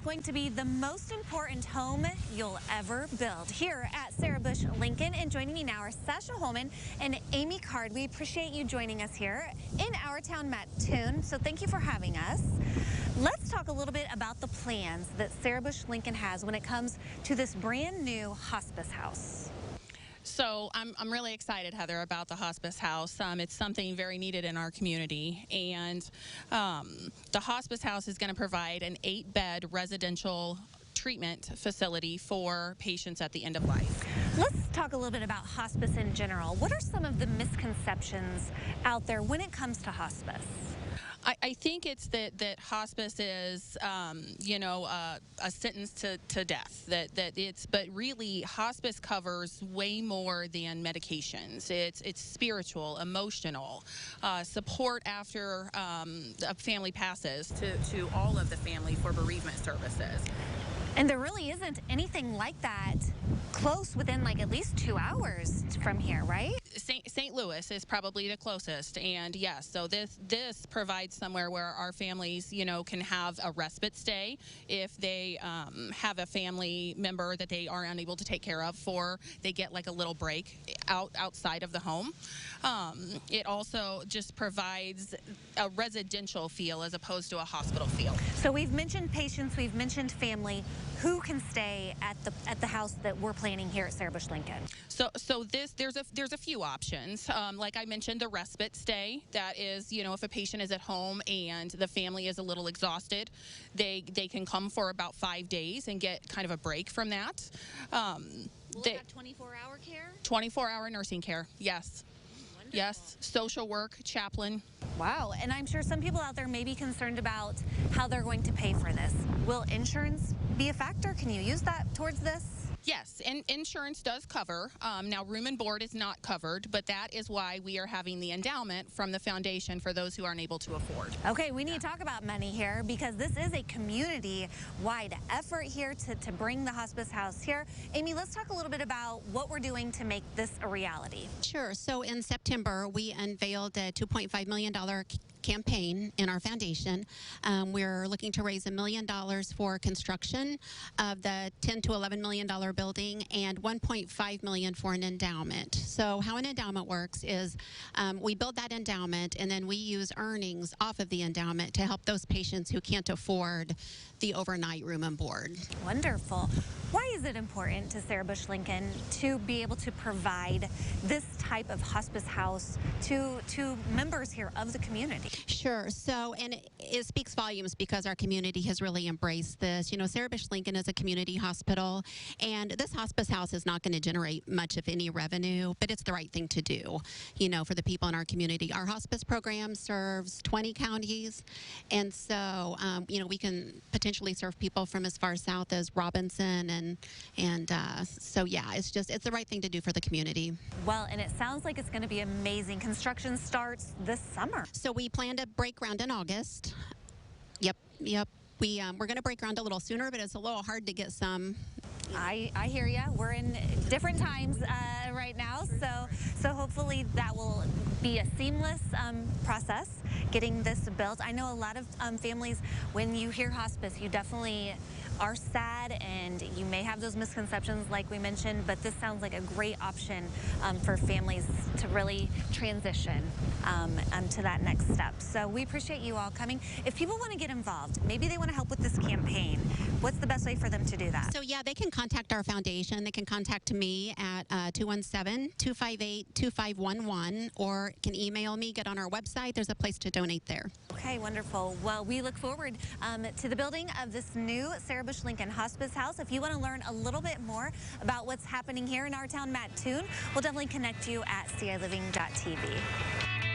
going to be the most important home you'll ever build here at Sarah Bush Lincoln. And joining me now are Sasha Holman and Amy Card. We appreciate you joining us here in our town, Mattoon. So thank you for having us. Let's talk a little bit about the plans that Sarah Bush Lincoln has when it comes to this brand new hospice house. So I'm really excited, Heather, about the hospice house. It's something very needed in our community, and the hospice house is going to provide an 8-bed residential treatment facility for patients at the end of life. Let's talk a little bit about hospice in general. What are some of the misconceptions out there when it comes to hospice? I think it's that hospice is, a sentence to death. But really, hospice covers way more than medications. It's spiritual, emotional, support after a family passes to all of the family for bereavement services. And there really isn't anything like that close within like at least 2 hours from here, right? St. Louis is probably the closest, and yes, so this provides somewhere where our families, can have a respite stay if they have a family member that they are unable to take care of, for they get like a little break outside of the home. It also just provides a residential feel as opposed to a hospital feel. So we've mentioned patients, we've mentioned family. Who can stay at the house that we're planning here at Sarah Bush Lincoln? So there's a few options. Like I mentioned, the respite stay. That is, if a patient is at home and the family is a little exhausted, they can come for about 5 days and get kind of a break from that. Will it have 24-hour care? 24-hour nursing care, yes. Wonderful. Yes, social work, chaplain. Wow, and I'm sure some people out there may be concerned about how they're going to pay for this. Will insurance be a factor? Can you use that towards this? Yes, and insurance does cover. Now, room and board is not covered, but that is why we are having the endowment from the foundation for those who aren't able to afford. Okay, we need to talk about money here because this is a community-wide effort here to bring the hospice house here. Amy, let's talk a little bit about what we're doing to make this a reality. Sure. So in September, we unveiled a $2.5 million campaign in our foundation. We're looking to raise $1 million for construction of the $10 to $11 million building and $1.5 million for an endowment. So how an endowment works is we build that endowment and then we use earnings off of the endowment to help those patients who can't afford the overnight room and board. Wonderful. Why is it important to Sarah Bush Lincoln to be able to provide this type of hospice house to members here of the community? Sure. So, and it speaks volumes because our community has really embraced this. Sarah Bush Lincoln is a community hospital, and this hospice house is not going to generate much of any revenue, but it's the right thing to do, for the people in our community. Our hospice program serves 20 counties, and so, we can potentially serve people from as far south as Robinson, and so, yeah, it's the right thing to do for the community. Well, and it sounds like it's going to be amazing. Construction starts this summer. So we plan to break ground in August. Yep. We're going to break ground a little sooner, but it's a little hard to get some. I hear you. We're in different times right now, so hopefully that will be a seamless process getting this built. I know a lot of families, when you hear hospice, you definitely are sad and you may have those misconceptions like we mentioned, but this sounds like a great option for families to really transition to that next step. So we appreciate you all coming. If people want to get involved, maybe they want to help with this campaign, what's the best way for them to do that? So yeah, they can contact our foundation. They can contact me at 217-258-2511 or can email me, get on our website. There's a place to donate there. Okay, wonderful. Well, we look forward to the building of this new Sarah Bush Lincoln Hospice House. If you want to learn a little bit more about what's happening here in our town, Mattoon, we'll definitely connect you at CILiving.tv.